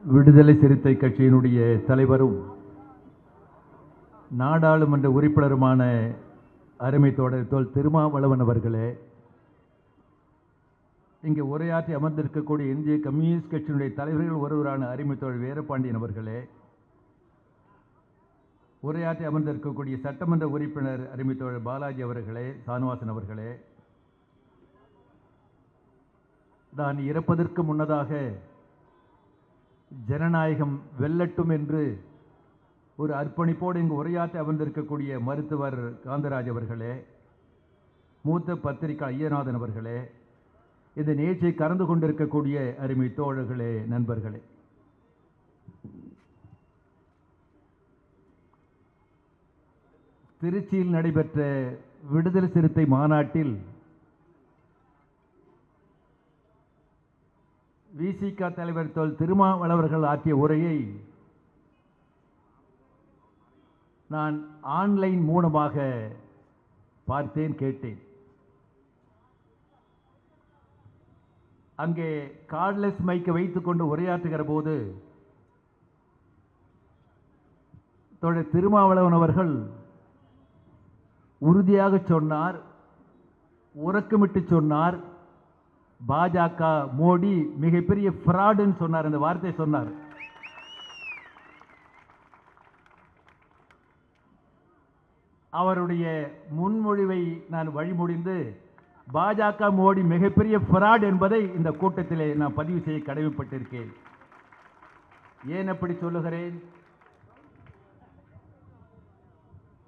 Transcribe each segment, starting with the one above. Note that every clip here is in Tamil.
விடுதலை சிறுத்தை கட்சியினுடைய தலைவரும் நாடாளுமன்ற உறுப்பினருமான அருமை தோழர் தோல் திருமாவளவன் அவர்களே, இங்கே உரையாற்றி அமர்ந்திருக்கக்கூடிய இந்திய கம்யூனிஸ்ட் கட்சியினுடைய தலைவர்கள் ஒருவரான அருமை தோழர் வீரபாண்டியன் அவர்களே, உரையாற்றி அமர்ந்திருக்கக்கூடிய சட்டமன்ற உறுப்பினர் அருமை தோழர் பாலாஜி அவர்களே, சானுவாசன் அவர்களே, நான் இறப்பதற்கு முன்னதாக ஜனநாயகம் வெல்லட்டும் என்று ஒரு அர்ப்பணிப்போடு இங்கு உரையாற்றி அமர்ந்திருக்கக்கூடிய மருத்துவர் காந்தராஜ் அவர்களே, மூத்த பத்திரிகை ஐயநாதன் அவர்களே, இந்த நிகழ்ச்சியை கலந்து கொண்டிருக்கக்கூடிய அருமை தோழர்களே, நண்பர்களே, திருச்சியில் நடைபெற்ற விடுதலை சிறுத்தை மாநாட்டில் விசிக தலைவர் தோல் திருமாவளவர்கள் ஆற்றிய உரையை நான் ஆன்லைன் மூலமாக பார்த்தேன், கேட்டேன். அங்கே கார்ட்லெஸ் மைக்கை வைத்துக் கொண்டு உரையாற்றுகிற போது தோழர் திருமாவளவன் அவர்கள் உறுதியாக சொன்னார், உறக்கமிட்டு சொன்னார், பாஜக மோடி மிகப்பெரிய ஃப்ராடுன்னு சொன்னார். அந்த வார்த்தை சொன்னார். அவருடைய முன்மொழிவை நான் வழிமொழிந்து பாஜக மோடி மிகப்பெரிய ஃப்ராட் என்பதை இந்த கூட்டத்திலே நான் பதிவு செய்ய கடமைப்பட்டிருக்கேன். ஏன் அப்படி சொல்லுகிறேன்?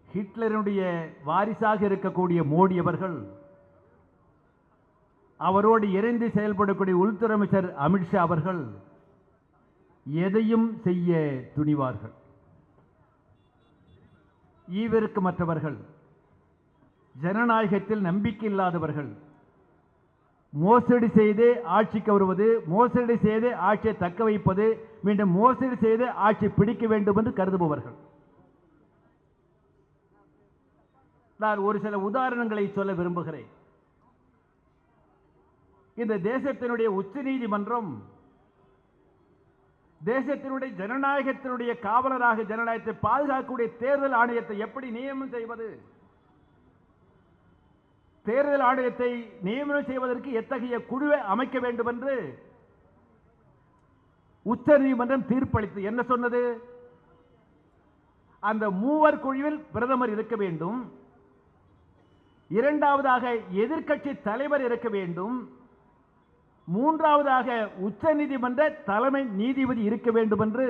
ஹிட்லருடைய வாரிசாக இருக்கக்கூடிய மோடி அவர்கள், அவரோடு இணைந்து செயல்படக்கூடிய உள்துறை அமைச்சர் அமித்ஷா அவர்கள் எதையும் செய்ய துணிவார்கள். ஈவிற்கு மற்றவர்கள், ஜனநாயகத்தில் நம்பிக்கை இல்லாதவர்கள், மோசடி செய்து ஆட்சிக்கு வருவது, மோசடி செய்து ஆட்சியை தக்க வைப்பது, மீண்டும் மோசடி செய்து ஆட்சி பிடிக்க வேண்டும் என்று கருதுபவர்கள். நான் ஒரு சில உதாரணங்களை சொல்ல விரும்புகிறேன். இந்த தேசத்தினுடைய உச்ச நீதிமன்றம் தேசத்தினுடைய ஜனநாயகத்தினுடைய காவலராக ஜனநாயகத்தை பாதுகாக்கக்கூடிய தேர்தல் ஆணையத்தை எப்படி நியமனம் செய்வது, தேர்தல் ஆணையத்தை நியமனம் செய்வதற்கு எத்தகைய குழுவை அமைக்க வேண்டும் என்று உச்ச நீதிமன்றம் தீர்ப்பளித்து என்ன சொன்னது? அந்த மூவர் குழுவில் பிரதமர் இருக்க வேண்டும், இரண்டாவதாக எதிர்க்கட்சி தலைவர் இருக்க வேண்டும், மூன்றாவதாக உச்ச நீதிமன்ற தலைமை நீதிபதி இருக்க வேண்டும் என்று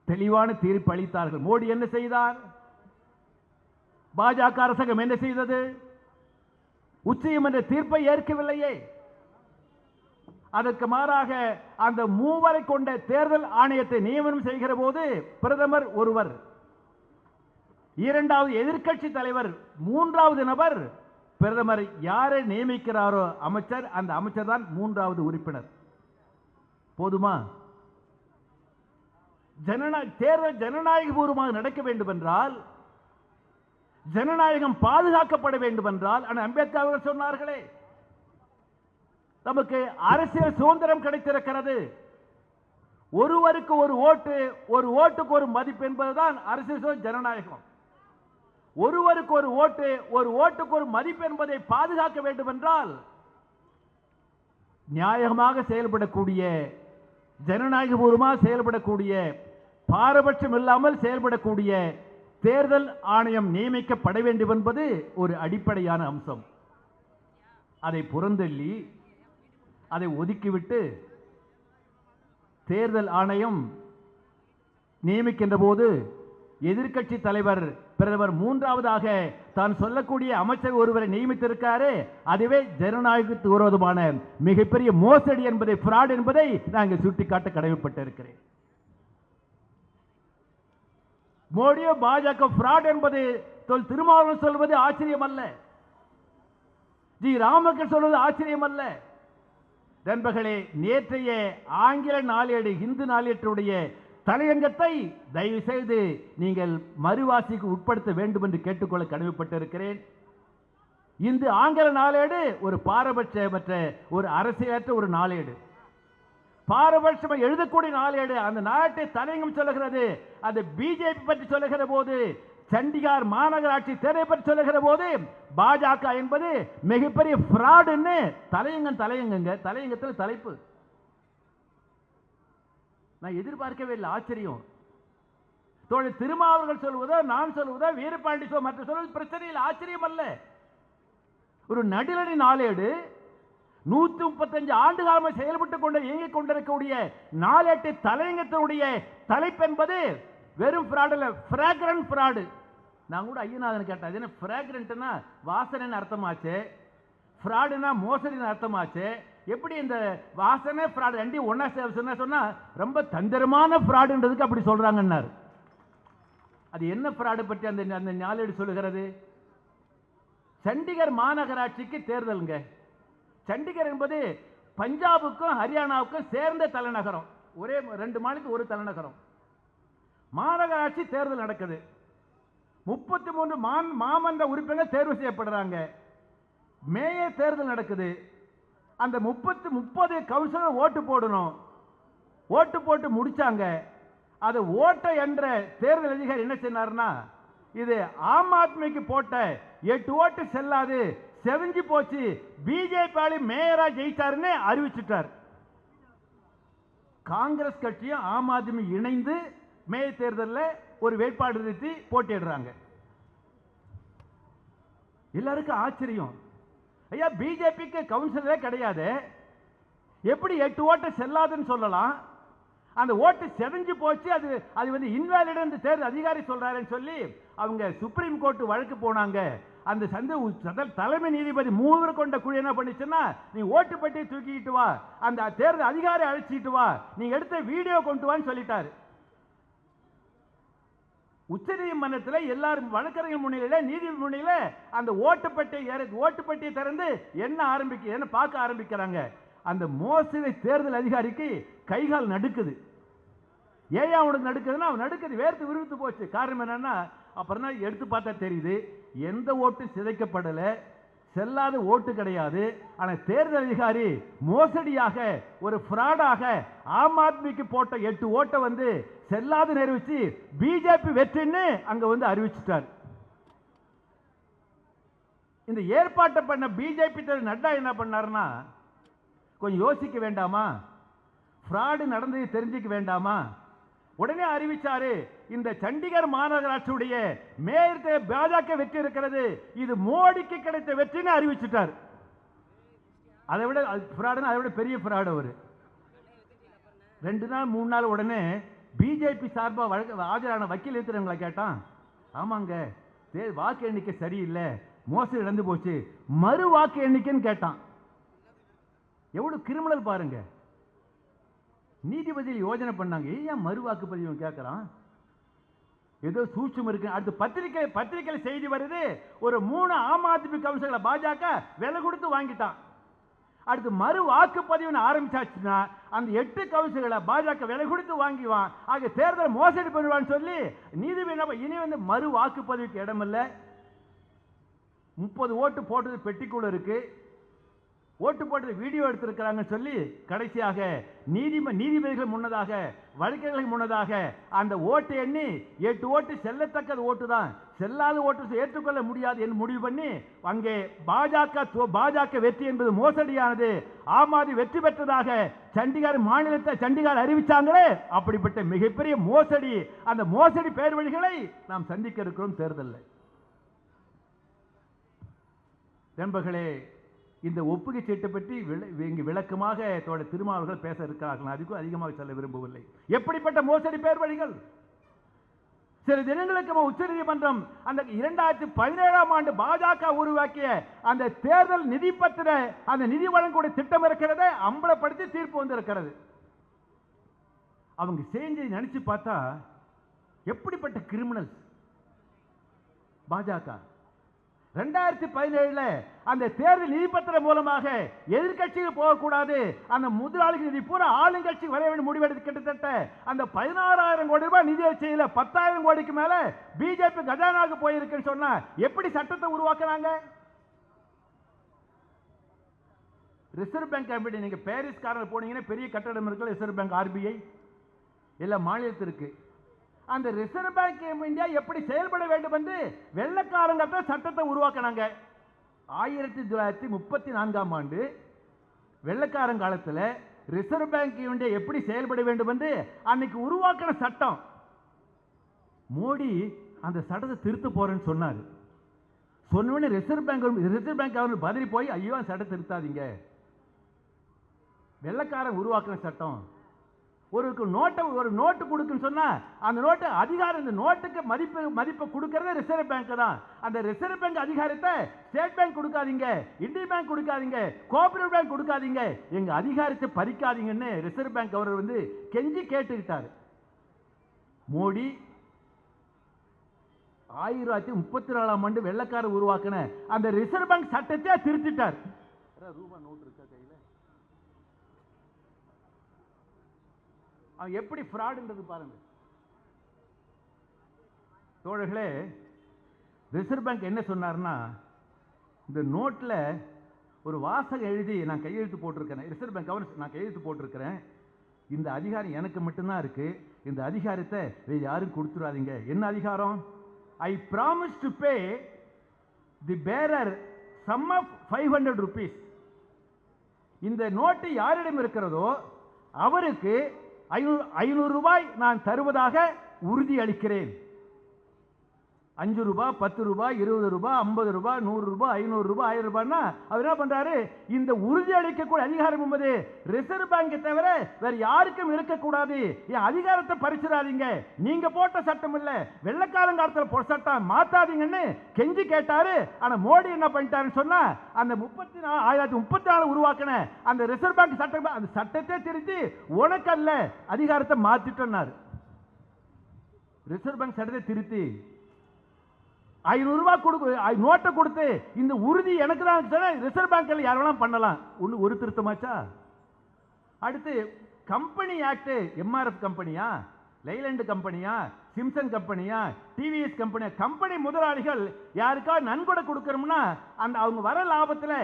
தெளிவான தீர்ப்பு அளித்தார்கள். மோடி என்ன செய்தார்? பாஜக அரசாங்கம் என்ன செய்தது? உச்ச நீதிமன்ற தீர்ப்பை ஏற்கவில்லையே. அதற்கு மாறாக அந்த மூவரை கொண்ட தேர்தல் ஆணையத்தை நியமனம் செய்கிற போது பிரதமர் ஒருவர், இரண்டாவது எதிர்க்கட்சி தலைவர், மூன்றாவது நபர் பிரதமர் யாரை நியமிக்கிறாரோ அமைச்சர், அந்த அமைச்சர் தான் மூன்றாவது உறுப்பினர். போதுமா? தேர்தல் ஜனநாயகபூர்வமாக நடக்க வேண்டும் என்றால், ஜனநாயகம் பாதுகாக்கப்பட வேண்டும் என்றால், அம்பேத்கர் அவர்கள் சொன்னார்களே, நமக்கு அரசியல் சுதந்திரம் கிடைத்திருக்கிறது, ஒருவருக்கு ஒரு ஓட்டு, ஒரு ஓட்டுக்கு ஒரு மதிப்பு என்பதுதான் அரசியல் ஜனநாயகம். ஒருவருக்கு ஒரு ஓட்டு, ஒரு ஓட்டுக்கு ஒரு மதிப்பு என்பதை பாதுகாக்க வேண்டும் என்றால், நியாயமாக செயல்படக்கூடிய, ஜனநாயகபூர்வமாக செயல்படக்கூடிய, பாரபட்சம் இல்லாமல் செயல்படக்கூடிய தேர்தல் ஆணையம் நியமிக்கப்பட வேண்டும் என்பது ஒரு அடிப்படையான அம்சம். அதை புறந்தள்ளி, அதை ஒதுக்கிவிட்டு தேர்தல் ஆணையம் நியமிக்கின்ற போது எதிர்க்கட்சி தலைவர் பிரதமர் மூன்றாவதாக தான் சொல்லக்கூடிய அமைச்சர் ஒருவரை நியமித்திருக்காரு. அதுவே ஜனநாயகத்துக்கு விரோதமான மிகப்பெரிய மோசடி என்பதை, ஃப்ராட் என்பதை நாங்கள் சுட்டிக்காட்ட கடமைப்பட்டிருக்கிறேன். மோடியோ பாஜக ஃப்ராட் என்பது திருமாவளவன் சொல்வது ஆச்சரியம் அல்ல, ஜி ராமகிருஷ்ணன் சொல்வது ஆச்சரியம் அல்ல. நண்பர்களே, நேற்றைய ஆங்கில நாளேடு இந்து நாளேட்டுடைய தலையங்கத்தை தயவு செய்து நீங்கள் மறுவாசிக்கு உட்படுத்த வேண்டும் என்று கேட்டுக்கொள்ள கடமைப்பட்டிருக்கிறேன். இந்த ஆங்கில நாளேடு ஒரு பாரபட்சமற்ற ஒரு அரசியலற்ற ஒரு நாளேடு, பாரபட்சம் எழுதக்கூடிய நாளேடு. அந்த நாட்டை தலையங்கம் சொல்லுகிறது. அது பிஜேபி பற்றி சொல்லுகிற போது, சண்டிகார் மாநகராட்சி தேர்தலை பற்றி சொல்லுகிற போது, பாஜக என்பது மிகப்பெரிய ஃப்ராடுன்னு தலையங்கத்தில் தலைப்பு. நான் எதிர்பார்க்கவே இல்லை, ஆச்சரியம். தோழர் திருமாவர்கள் சொல்வதோ நான் சொல்வதோ வீரபாண்டி மற்ற சொல்வது பிரச்சனையில் ஆச்சரியம் அல்ல. ஒரு நடுநிலை நாளேடு 135 ஆண்டு காலமாக செயல்பட்டுக் கொண்டு இயங்கிக் கொண்டிருக்கக்கூடிய நாளேட்டு தலையங்கத்தினுடைய தலைப்பு என்பது வெறும் ஃப்ராட் இல்ல, ஃப்ராக்ரண்ட் ஃப்ராடு. நான் கூட ஐயநாதன் கேட்டேன், அது என்ன ஃப்ராக்ரண்ட்னா வாசனைன்னு அர்த்தமாச்சு, ஃப்ராடுனா மோசடின்னு அர்த்தமாச்சு, எப்படி இந்த வாசனை ஃப்ராடு ரெண்டையும் ஒன்னா சொன்னா ரொம்ப தந்திரமான ஃப்ராடுன்றதுக்கு அப்படி சொல்றாங்கன்னாரு. அது என்ன ஃப்ராடு பற்றி அந்த நாளேடு சொல்லுகிறது? சண்டிகர் மாநகராட்சிக்கு தேர்தலுங்க. சண்டிகர் என்பது பஞ்சாபுக்கும் ஹரியானாவுக்கும் சேர்ந்த தலைநகரம், ஒரே 2 மாநிலத்துக்கு ஒரு தலைநகரம். மாநகராட்சி தேர்தல் நடக்குது. 33 மாமன்ற உறுப்பினர்கள் தேர்வு செய்யப்படுறாங்க. மேயர் தேர்தல் நடக்குது. அந்த 30 கவுன்சிலர் ஓட்டு போடணும். ஓட்டு போட்டு முடிச்சாங்க. அது ஓட்ட என்ற தேர்தல் அதிகாரி என்ன சொன்னார்னா, இது ஆம் ஆத்மிக்கு போட்ட 8 ஓட்டு செல்லாது, செவஞ்சு போச்சு, பிஜேபி மேயரா ஜெயிச்சாருன்னு அறிவிச்சுட்டார். காங்கிரஸ் கட்சியும் ஆம் ஆத்மி இணைந்து மேயர் தேர்தலில் ஒரு வேட்பாளர் நிறுத்தி போட்டியிடுறாங்க. எல்லாருக்கும் ஆச்சரியம். ஐயா, பிஜேபிக்கு கவுன்சிலரே கிடையாது, எப்படி 8 ஓட்டு செல்லாதுன்னு சொல்லலாம்? அந்த ஓட்டு செதஞ்சு போச்சு, அது வந்து இன்வாலிட் என்று தேர்தல் அதிகாரி சொல்றாருன்னு சொல்லி அவங்க சுப்ரீம் கோர்ட் வழக்கு போனாங்க. அந்த தலைமை நீதிபதி 3 கொண்ட குழு என்ன பண்ணிச்சுன்னா, நீ ஓட்டு பெட்டியை தூக்கிட்டு வா, அந்த தேர்தல் அதிகாரி அழைச்சிட்டு வா, நீ எடுத்த வீடியோ கொண்டு வான்னு சொல்லிட்டாரு. உச்ச நீதிமன்றத்தில் எல்லாரும் வழக்கறிஞர் முன்னிலையில, நீதிபதி முன்னிலையில அந்த ஓட்டுப்பட்டியை திறந்து என்ன பார்க்க ஆரம்பிக்கிறாங்க. அந்த மோசடி தேர்தல் அதிகாரிக்கு கைகால் நடுக்குது. ஏன் அவனுக்கு நடுக்குதுன்னா, அவன் நடுக்குது, வேர்த்து விருத்து போச்சு. காரணம் என்னன்னா, அப்புறம் தான் எடுத்து பார்த்தா தெரியுது, எந்த ஓட்டும் சிதைக்கப்படல, செல்லாத ஓட்டு கிடையாது. ஆனால் தேர்தல் அதிகாரி மோசடியாக ஒரு ஃப்ராடாக ஆம் ஆத்மிக்கு போட்ட 8 ஓட்டை வந்து செல்லாது நிரூபிச்சு பிஜேபி வெற்றின்னு அங்க வந்து அறிவிச்சிட்டார். இந்த ஏற்பாட்டை பண்ண பிஜேபி தலைவர் நட்டா என்ன பண்ணாருன்னா, கொஞ்சம் யோசிக்க வேண்டாமா? ஃப்ராடு நடந்தது தெரிஞ்சுக்க வேண்டாமா? உடனே அறிவிச்சாரு, இந்த சண்டிகர் மாநகராட்சியுடைய மேயர் பாஜக வெற்றி இருக்கிறது, இது மோடிக்கு கிடைத்த வெற்றின்னு அறிவிச்சிட்டார். அதை விட ஃப்ராடுன்னு அதை விட பெரிய ஃப்ராடு. அவர் 2 நாள் 3 நாள் உடனே பிஜேபி சார்பாக ஆஜரான வக்கீல் இருக்கிறவங்களை கேட்டான், ஆமாங்க வாக்கு எண்ணிக்கை சரியில்லை, மோசடி நடந்து போச்சு, மறு வாக்கு எண்ணிக்கைன்னு கேட்டான். எவ்வளவு கிரிமினல் பாருங்க. நீதிபதியில் யோஜனை பண்ணாங்க, ஏன் மறு வாக்குப்பதிவு கேட்கிறான், ஏதோ சூட்சம் இருக்கு. அடுத்து பத்திரிகையில் செய்தி வருது, ஒரு 3 ஆம் ஆத்மி கவுன்சிலரை பாஜக விலை கொடுத்து வாங்கிட்டான். அடுத்து மறு வாக்குப்பதிவு ஆரம்பிச்சாச்சுன்னா அந்த 8 கவுன்சிலரை பாஜக விலை கொடுத்து வாங்கிவான். ஆக தேர்தல் மோசடி பண்ணுவான்னு சொல்லி நீதிபதி இனி வந்து மறு வாக்குப்பதிவுக்கு இடமில்லை. 30 ஓட்டு போட்டது பெட்டிக்குள்ள இருக்கு, ஓட்டு போட்டது வீடியோ எடுத்திருக்கிறாங்கன்னு சொல்லி கடைசியாக நீதிபதிகள் முன்னதாக, வழக்கறிஞர்கள் முன்னதாக அந்த ஓட்டு எண்ணி 8 ஓட்டு செல்லத்தக்கது ஓட்டு தான், செல்லாத ஓட்டு ஏற்றுக்கொள்ள முடியாது என்று முடிவு பண்ணி அங்கே பாஜக வெற்றி என்பது மோசடியானது, ஆம் ஆத்மி வெற்றி பெற்றதாக சண்டிகார் அறிவிச்சாங்களே. அப்படிப்பட்ட மிகப்பெரிய மோசடி, அந்த மோசடி பேர் வழிகளை நாம் சந்திக்க இருக்கிறோம் தேர்தலில். நண்பர்களே, இந்த ஒப்புகை சீட்டை பற்றி இங்கு விளக்கமாக தோழர் திருமாவர்கள் பேச இருக்கிறார்கள். அதுக்கும் அதிகமாக சொல்ல விரும்பவில்லை. எப்படிப்பட்ட மோசடி பேர் வழிகள்! சில தினங்களுக்கு உச்சநீதிமன்றம் அந்த 2017ஆம் ஆண்டு பாஜக உருவாக்கிய அந்த தேர்தல் நிதி பத்திர அந்த நிதி வழங்கக்கூடிய திட்டம் இருக்கிறத அம்பலப்படுத்தி தீர்ப்பு வந்திருக்கிறது. அவங்க செஞ்சு நினைச்சு பார்த்தா எப்படிப்பட்ட கிரிமினல் பாஜக. 2017 அந்த தேர்தல் நிதி பத்திரம் மூலமாக எதிர்கட்சிகள் போகக்கூடாது, அந்த முதலாளிகள் நிதி பூரா ஆளுங்கட்சி வர வேண்டும் முடிவெடுத்து கிட்டத்தட்ட அந்த 16,000 கோடி ரூபாய் நிதி செய்யல 10,000 கோடிக்கு மேல பிஜேபி கஜானாவுக்கு போயிருக்குன்னு சொன்னா எப்படி சட்டத்தை உருவாக்குறாங்க? ரிசர்வ் பேங்க் எப்படி நீங்க பாரிஸ் காரில் போனீங்கன்னா பெரிய கட்டடம் இருக்குல்ல, ரிசர்வ் பேங்க் RBI எல்லா மாநிலத்திற்கு. அந்த ரிசர்வ் பேங்க் இந்தியா எப்படி செயல்பட வேண்டும் என்று வெள்ளக்காரங்க தான் சட்டத்தை உருவாக்கினாங்க. 1934ஆம் ஆண்டு வெள்ளக்காரன் காலத்தில் ரிசர்வ் பேங்க் இந்தியா எப்படி செயல்பட வேண்டும் என்று அன்னைக்கு உருவாக்கின சட்டம். மோடி அந்த சட்டத்தை திருத்த போறேன்னு சொன்னார். சொன்னோடனே ரிசர்வ் பேங்க் அவர்கள் பதறி போய், ஐயோ சட்டத்தை திருத்தாதீங்க, வெள்ளக்காரன் உருவாக்கின சட்டம். ஒரு நோட்டு கொடுக்குன்னு சொன்னா அந்த நோட்டு அதிகாரம், இந்த நோட்டுக்கு மதிப்பை கொடுக்கறது ரிசர்வ் பேங்க் தான். அந்த ரிசர்வ் பேங்க் அதிகாரத்தை ஸ்டேட் பேங்க் கொடுக்காதீங்க, இந்தியன் பேங்க் கொடுக்காதீங்க, கோஆபரேட்டிவ் பேங்க் கொடுக்காதீங்க, எங்க அதிகாரத்தை பறிக்காதீங்கன்னு ரிசர்வ் பேங்க் அவர் வந்து கெஞ்சி கேட்டுக்கிட்டார். மோடி 1934ஆம் ஆண்டு வெள்ளக்காரர் உருவாக்கின அந்த ரிசர்வ் பேங்க் சட்டத்தை திருத்திட்டார். ரூபா நோட்டு இருக்கா கையில? அவன் எப்படி ஃப்ராடுன்றது பாருங்க தோழர்களே. ரிசர்வ் பேங்க் என்ன சொன்னார்னா, இந்த நோட்டில் ஒரு வாசகம் எழுதி நான் கையெழுத்து போட்டிருக்கிறேன், ரிசர்வ் பேங்க் கவர்னர் நான் கையெழுத்து போட்டிருக்கிறேன், இந்த அதிகாரம் எனக்கு மட்டும்தான் இருக்கு, இந்த அதிகாரத்தை வேறு யாரும் கொடுத்துடாதீங்க. என்ன அதிகாரம்? I promise to pay the bearer sum of 500 rupees. இந்த நோட்டு யாரிடம் இருக்கிறதோ அவருக்கு 500 ரூபாய் நான் தருவதாக உறுதி அளிக்கிறேன். 5 ரூபாய், 10 ரூபாய், 20 ரூபாய், 50 ரூபாய், 100 ரூபாய், 500 ரூபாய், 1000 ரூபாய்னா அவர் என்ன பண்றாரு? இந்த உறுதி அளிக்கக்கூடிய அதிகாரம் என்பது ரிசர்வ் பேங்கை தவிர வேற யாருக்கும் இருக்கக்கூடாது. என் அதிகாரத்தை பறிச்சிடாதீங்க, நீங்க போட்ட சட்டம் இல்ல, வெள்ளக்காரங்காலத்தில் போட்ட சட்டம் மாத்தாதீங்கன்னு கெஞ்சி கேட்டாரு. ஆனா மோடி என்ன பண்ணிட்டாருன்னு சொன்னா, அந்த 1934 உருவாக்கின அந்த ரிசர்வ் பேங்க் சட்டம், அந்த சட்டத்தை திருத்தி உனக்கு அல்ல அதிகாரத்தை மாத்திட்டோம்னாரு. ரிசர்வ் பேங்க் சட்டத்தை திருத்தி 500 ரூபாய் நோட்டை கொடுத்து இந்த உறுதி எனக்கு தான் சொன்னா ரிசர்வ் பேங்க்ல யாரெல்லாம் பண்ணலாம். ஒரு திருத்தமாச்சா? அடுத்து கம்பெனி ஆக்ட், MRF கம்பெனியா, லைலண்ட் கம்பெனியா, சிம்சன் கம்பெனியா, டிவிஎஸ் கம்பெனியா, கம்பெனி முதலாளிகள் யாருக்கா நன்கொடை கொடுக்கணும்னா அந்த அவங்க வர லாபத்தில்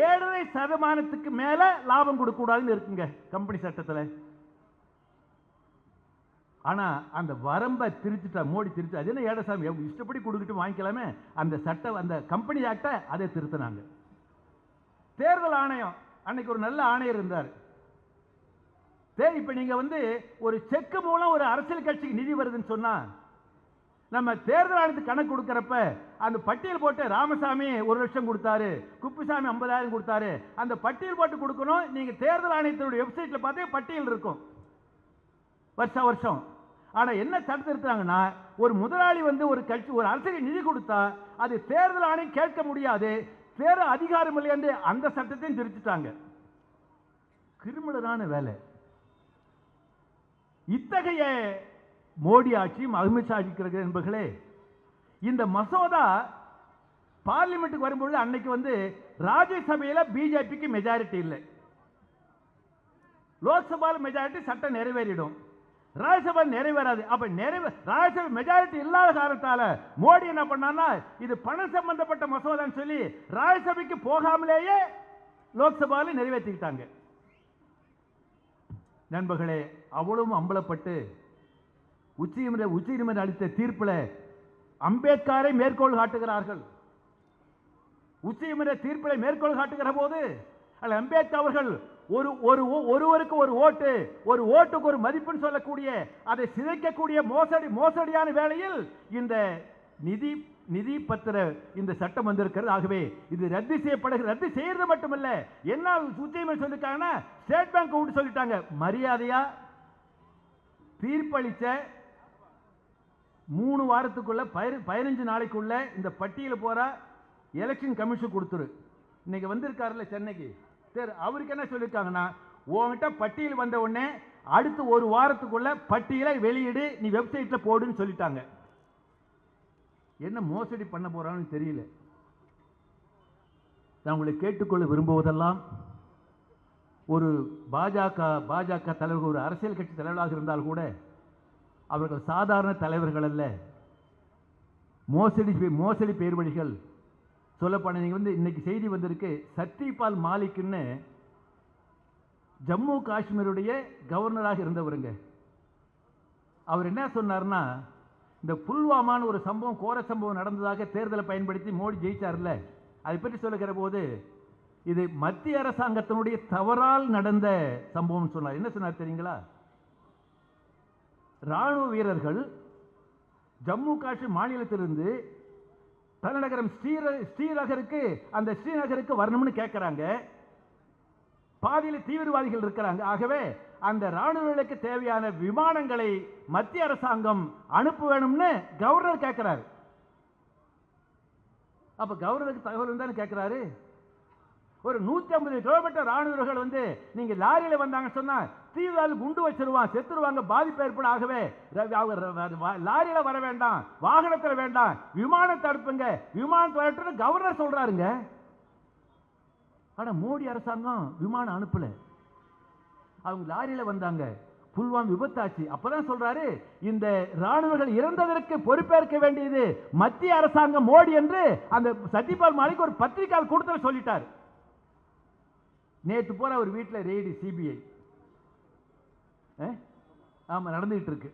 7.5% மேல லாபம் கொடுக்க கூடாதுன்னு இருக்குங்க கம்பெனி சட்டத்தில். ஆனா அந்த வரம்பை திருத்திட்டா மோடி திருத்தி. அது என்ன ஏடசாமி இஷ்டப்படி கொடுக்கிட்டு வாங்கிக்கலாமே, அந்த சட்டம், அந்த கம்பெனி ஆக்டை அதை திருத்தினாங்க. தேர்தல் ஆணையம் அன்னைக்கு ஒரு நல்ல ஆணையர் இருந்தார். இப்ப நீங்க வந்து ஒரு செக் மூலம் ஒரு அரசியல் கட்சிக்கு நிதி வருதுன்னு சொன்னா, நம்ம தேர்தல் ஆணையத்துக்கு கணக்கு கொடுக்கறப்ப அந்த பட்டியல் போட்டு ராமசாமி 1 லட்சம் கொடுத்தாரு, குப்புசாமி 50,000 கொடுத்தாரு, அந்த பட்டியல் போட்டு கொடுக்கணும். நீங்க தேர்தல் ஆணையத்தினுடைய வெப்சைட்ல பார்த்தே பட்டியல் இருக்கும் வருஷம். ஆனா என்ன சட்டத்தை எடுத்தாங்கன்னா, ஒரு முதலாளி வந்து ஒரு கட்சி ஒரு அரசுக்கு நிதி கொடுத்தா அது தேர்தல் ஆணையம் கேட்க முடியாது, தேர்தல் அதிகாரம் இல்லை என்று அந்த சட்டத்தையும் திருத்திட்டாங்க. கிரிமினலான வேலை. இத்தகைய மோடி ஆட்சியும் அமித்ஷா ஆட்சி என்பர்களே, இந்த மசோதா பார்லிமெண்ட்டுக்கு வரும்பொழுது அன்னைக்கு வந்து ராஜ்யசபையில் பிஜேபிக்கு மெஜாரிட்டி இல்லை, லோக்சபாவில் மெஜாரிட்டி, சட்டம் நிறைவேறிடும். ராஜ்யசபா நிறைவேறாது. அப்ப ராஜ்யசபா மெஜாரிட்டி இல்லாத காரணத்தால மோடி என்ன பண்ணான்னா, இது பணம் சம்பந்தப்பட்ட மசோதான்னு சொல்லி ராஜ்யசபைக்கு போகாமலேயே லோக்சபாவில் நிறைவேற்றிக்கிட்டாங்க. நண்பர்களே, அவ்வளவும் அம்பலப்பட்டு உச்சநீதிமன்றம் அளித்த தீர்ப்பில் அம்பேத்கரை மேற்கோள் காட்டுகிறார்கள். உச்சநீதிமன்ற தீர்ப்பில் மேற்கோள் காட்டுகிற போது அம்பேத்கர் அவர்கள் ஒருவருக்கு ஒரு ஓட்டுக்கு ஒரு மதிப்புன்னு சொல்லக்கூடிய அதை சிதைக்கக்கூடிய மோசடியான வேளையில் இந்த நிதி பத்திர இந்த சட்டம் வந்திருக்கிறது. ஆகவே இது ரத்து செய்யப்படுகிறது. ரத்து செய்யறது மட்டுமல்ல, என்ன உச்சநீதிமன்றம் சொல்லிட்டாங்கன்னா, ஸ்டேட் பேங்க் விட்டு சொல்லிட்டாங்க, மரியாதையா தீர்ப்பளிச்ச 3 வாரத்துக்குள்ள 15 நாளைக்குள்ள இந்த பட்டியல் போற எலெக்ஷன் கமிஷன் கொடுத்துரு. இன்னைக்கு வந்திருக்காருல்ல சென்னைக்கு, சரி, அவருக்கு என்ன சொல்லியிருக்காங்கன்னா, உங்ககிட்ட பட்டியல் வந்த உடனே அடுத்து 1 வாரத்துக்குள்ள பட்டியலை வெளியிடு, நீ வெப்சைட்ல போடுன்னு சொல்லிட்டாங்க. என்ன மோசடி பண்ண போறான்னு தெரியல. நான் உங்களை கேட்டுக்கொள்ள விரும்புவதெல்லாம், ஒரு பாஜக தலைவர், ஒரு அரசியல் கட்சி தலைவராக இருந்தால் கூட அவர்கள் சாதாரண தலைவர்கள் அல்ல, மோசடி பேர்வழிகள். சொல்லப்போன நீங்க வந்து இன்னைக்கு செய்தி வந்திருக்கு, சத்யபால் மாலிக்னு ஜம்மு காஷ்மீருடைய கவர்னராக இருந்தவருங்க. அவர் என்ன சொன்னார்னா, இந்த புல்வாமான்னு ஒரு சம்பவம், கோர சம்பவம் நடந்ததாக தேர்தலை பயன்படுத்தி மோடி ஜெயிச்சார்ல, அதை பற்றி சொல்லுகிற போது இது மத்திய அரசாங்கத்தினுடைய தவறால் நடந்த சம்பவம் சொன்னார். என்ன சொன்னார் தெரியுங்களா? ராணுவ வீரர்கள் ஜம்மு காஷ்மீர் மாநிலத்திலிருந்து தலைநகரம் ஸ்ரீநகருக்கு வரணும்னு கேட்கிறாங்க. பாதியில் தீவிரவாதிகள் இருக்கிறாங்க. ஆகவே அந்த ராணுவர்களுக்கு தேவையான விமானங்களை மத்திய அரசாங்கம் அனுப்ப வேணும்னு கவர்னர் கேட்கிறார். அப்ப கவர்னருக்கு தகவல் தான் கேட்கிறாரு. ஒரு 150 கிலோமீட்டர் ராணுவர்கள் வந்து நீங்க லாரியில வந்தாங்க சொன்னா தீவிரவாதி குண்டு வச்சிருவான், செத்துருவாங்க, பாதிப்பு ஏற்படும். ஆகவே லாரியில வர வேண்டாம், வாகனத்தில் வேண்டாம், விமானத்தை அனுப்புங்க, விமானத்தை கவர்னர் சொல்றாருங்க. ஆனா மோடி அரசாங்கம் விமானம் அனுப்பல. அவங்க லாரியில வந்தாங்க, புல்வாமா விபத்தாச்சு. அப்பதான் சொல்றாரு, இந்த ராணுவர்கள் இறந்ததற்கு பொறுப்பேற்க வேண்டியது மத்திய அரசாங்கம் மோடி என்று அந்த சத்யபால் மாலிக் ஒரு பத்திரிகை கூட்டத்தில் சொல்லிட்டார். நேற்று போற ஒரு வீட்டில் ரெய்டு சிபிஐ ஆமா நடந்துகிட்டு இருக்கு.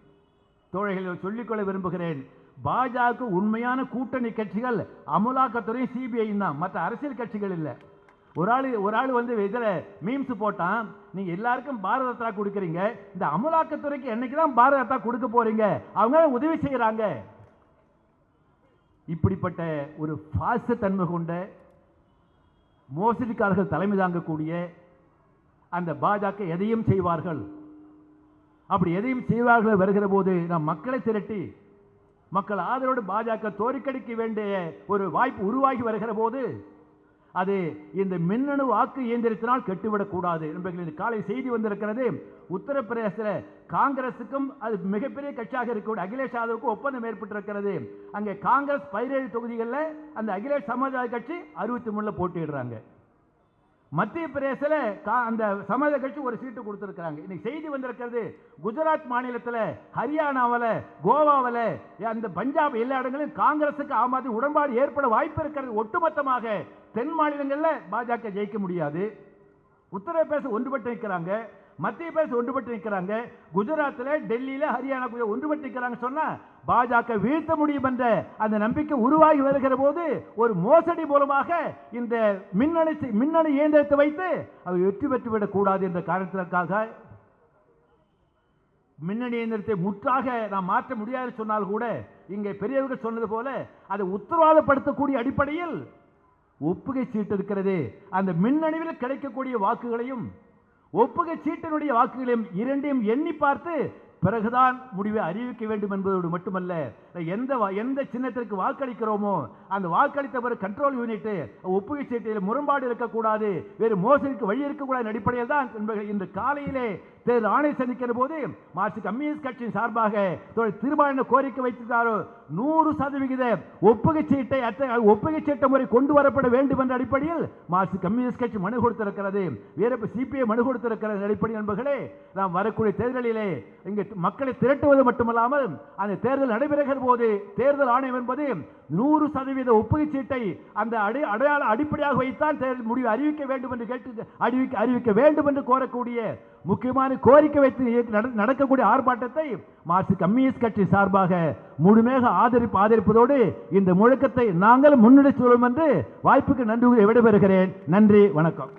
தோழர்கள் சொல்லிக்கொள்ள விரும்புகிறேன், பாஜக உண்மையான கூட்டணி கட்சிகள் அமலாக்கத்துறை சிபிஐ தான், மற்ற அரசியல் கட்சிகள் இல்லை. ஒரு ஆள் வந்து இதில் மீம்ஸ் போட்டான், நீங்க எல்லாருக்கும் பாரத ரத்னா கொடுக்குறீங்க, இந்த அமலாக்கத்துறைக்கு என்னைக்கு தான் பாரத ரத்னா கொடுக்க போறீங்க, அவங்க உதவி செய்யறாங்க. இப்படிப்பட்ட ஒரு பாச தன்மை கொண்ட மோசடிக்காரர்கள் தலைமை தாங்கக்கூடிய அந்த பாஜக எதையும் செய்வார்கள். அப்படி எதையும் செய்வார்கள் வருகிற போது நாம் மக்களை திரட்டி மக்கள் ஆதரவோடு பாஜக தோற்கடிக்க வேண்டிய ஒரு வாய்ப்பு உருவாகி வருகிற போது அது இந்த மின்னணு வாக்கு இயந்திரத்தினால் கெட்டுவிடக்கூடாது என்பதில் காலை செய்தி வந்திருக்கிறது. உத்தரப்பிரதேசத்தில் காங்கிரசுக்கும் அது மிகப்பெரிய கட்சியாக இருக்கக்கூடிய அகிலேஷ் யாதவுக்கும் ஒப்பந்தம் ஏற்பட்டிருக்கிறது. அங்கே காங்கிரஸ் 17 தொகுதிகளில் அந்த அகிலேஷ் சமாஜ்வாதி கட்சி 63 போட்டியிடுறாங்க. மத்திய பிரதேசத்தில் அந்த சமாஜ்வாதி கட்சி ஒரு சீட்டு கொடுத்திருக்கிறாங்க. இன்னைக்கு செய்தி வந்திருக்கிறது, குஜராத் மாநிலத்தில், ஹரியானாவில், கோவாவில், அந்த பஞ்சாப் எல்லா இடங்களிலும் காங்கிரசுக்கு ஆம் ஆத்மி உடன்பாடு ஏற்பட வாய்ப்பு இருக்கிறது. ஒட்டுமொத்தமாக தென் மாநிலங்களில் பாஜக ஜெயிக்க முடியாது. உத்தரப்பிரதேசம் ஒன்றுபட்டு நிற்கிறாங்க, மத்திய பிரதேசம் ஒன்றுபட்டு நிற்கிறாங்க, குஜராத்தில், டெல்லியில், ஹரியானா ஒன்றுபட்டு நிற்கிறாங்க. சொன்னா பாஜக வீழ்த்த முடியும் என்ற அந்த நம்பிக்கை உருவாகி வருகிற போது ஒரு மோசடி மூலமாக இந்த மின்னணு இயந்திரத்தை வைத்து அவர் வெற்றி பெற்றுவிடக் கூடாது என்ற காரணத்திற்காக மின்னணு இயந்திரத்தை முற்றாக நாம் மாற்ற முடியாது சொன்னால் கூட இங்கே பெரியவர்கள் சொன்னது போல அதை உத்தரவாதப்படுத்தக்கூடிய அடிப்படையில் ஒப்புகை சீட்டு இருக்கிறது. அந்த மின்னணுவில் கிடைக்கக்கூடிய வாக்குகளையும் ஒப்புகை சீட்டினுடைய வாக்குகளையும் இரண்டையும் எண்ணி பார்த்து பிறகுதான் முடிவை அறிவிக்க வேண்டும் என்பதோடு மட்டுமல்ல, எந்த சின்னத்திற்கு வாக்களிக்கிறோமோ அந்த வாக்களித்த பிறகு கண்ட்ரோல் யூனிட் ஒப்புகை சீட்டில் முரண்பாடு இருக்கக்கூடாது, வேறு மோசடிக்கு வழி இருக்கக்கூடாது அடிப்படையில் தான் இன்று காலையிலே தேர்தல் ஆணையம் சந்திக்கிற போது மார்க்சிஸ்ட் கம்யூனிஸ்ட் கட்சியின் சார்பாக தீர்மானம் கோரிக்கை வைத்திருந்தாரோ 100% ஒப்புகை சீட்டை முறை கொண்டு வரப்பட வேண்டும் என்ற அடிப்படையில் மார்க்சிஸ்ட் கம்யூனிஸ்ட் கட்சி மனு கொடுத்திருக்கிறது, வேறு சிபிஐ மனு கொடுத்திருக்கிறது. அடிப்படையில் நண்பர்களே, நாம் வரக்கூடிய தேர்தலிலே இங்கே மக்களை திரட்டுவது மட்டுமல்லாமல் அந்த தேர்தல் நடைபெறுகிற போது தேர்தல் ஆணையம் என்பது 100% ஒப்புகை சீட்டை அந்த அடையாள அடிப்படையாக வைத்தான் தேர்தல் முடிவு அறிவிக்க வேண்டும் என்று அறிவிக்க வேண்டும் என்று கோரக்கூடிய முக்கியமான கோரிக்கை வைத்து நடக்கக்கூடிய ஆர்ப்பாட்டத்தை மார்க்சிஸ்ட் கம்யூனிஸ்ட் கட்சி சார்பாக முழுமையாக ஆதரிப்பதோடு இந்த முழக்கத்தை நாங்கள் முன்னெடுத்து செல்வோம் என்று வாய்ப்புக்கு நன்றி விடைபெறுகிறேன். நன்றி, வணக்கம்.